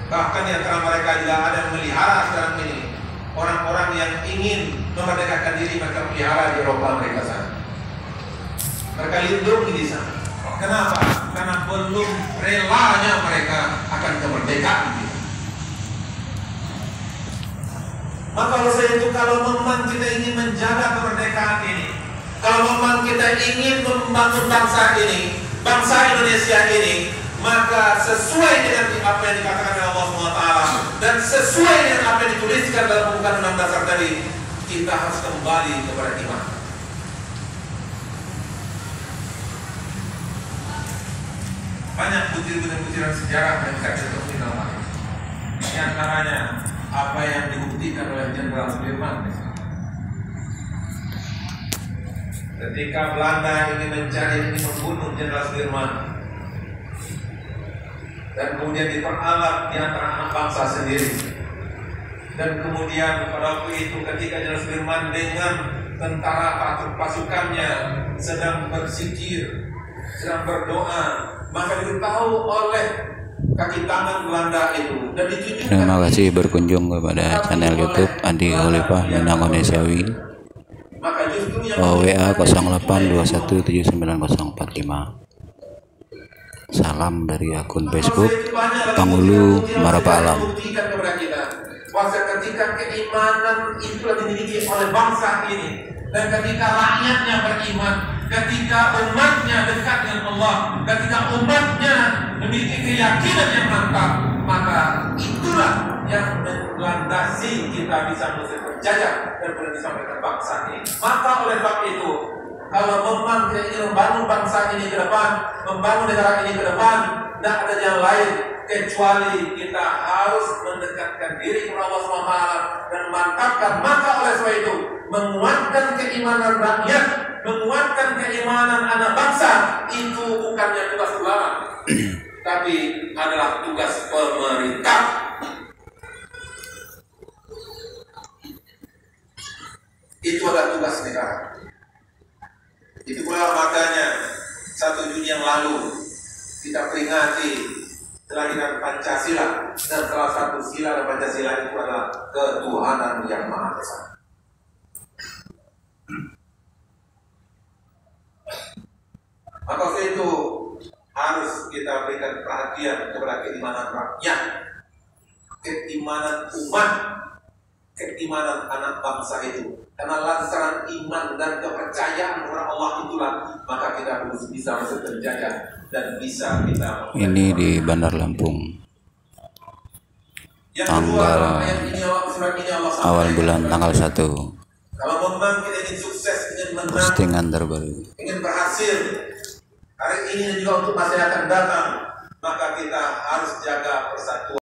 Bahkan di antara mereka juga ada yang melihara sekarang ini orang-orang yang ingin memerdekakan diri, mereka pelihara di Eropa mereka sana. Mereka lindungi di sana. Kenapa? Karena belum relanya mereka akan kemerdekaan. Maka oleh sebab itu, kalau memang kita ingin menjaga kemerdekaan ini, kalau memang kita ingin membangun bangsa ini, bangsa Indonesia ini, maka sesuai dengan apa yang dikatakan oleh Allah SWT dan sesuai dengan apa yang dituliskan dalam pembukaan Undang-Undang Dasar tadi, kita harus kembali kepada iman. Banyak butiran-butiran sejarah yang kita temui dalam hal ini. Di antaranya apa yang dibuktikan oleh Jenderal Sudirman. Ketika Belanda ingin membunuh Jenderal Sudirman, dan kemudian diperalat di antara anak bangsa sendiri, dan kemudian pada waktu itu ketika Jenderal Sudirman dengan tentara pasukannya sedang berzikir, sedang berdoa, maka diketahui oleh kaki tangan Belanda itu dan ditunjukkan. Terima kasih berkunjung kepada channel YouTube Andi Khalifah Minang Indonesiawi. WA 0821799045. Salam dari akun Facebook Pangulu Marapa Alam. Ketika keimanan itu dimiliki oleh bangsa ini, dan ketika rakyatnya beriman, ketika umatnya dekat dengan Allah, ketika umatnya memiliki keyakinan yang mantap, maka itulah yang melandasi kita bisa berjaya dan bisa membangun bangsa ini. Maka oleh sebab itu, kalau memang kita ingin membangun bangsa ini ke depan, membangun negara ini ke depan, tidak ada yang lain kecuali kita harus mendekatkan diri kepada Allah SWT dan mantapkan. Maka oleh sebab itu, menguatkan keimanan rakyat, menguatkan keimanan anak bangsa, itu bukannya tugas ulama, tapi adalah tugas pemerintah. Itu adalah tugas negara. Itu pula makanya 1 Juni yang lalu kita peringati kelahiran Pancasila, dan salah satu sila dari Pancasila itu adalah ketuhanan yang Maha Esa. Maka itu harus kita berikan perhatian kepada keimanan rakyat, keimanan umat, keimanan anak bangsa itu. Karena lantaran iman dan kepercayaan kepada Allah itulah maka kita harus bisa masuk penjajah dan bisa kita. Ini di Bandar Lampung, tanggal awal bulan tanggal 1. Kalau memang kita ingin sukses, ingin menang, postingan terbaru, ingin berhasil hari ini dan juga untuk masa yang akan datang, maka kita harus jaga persatuan.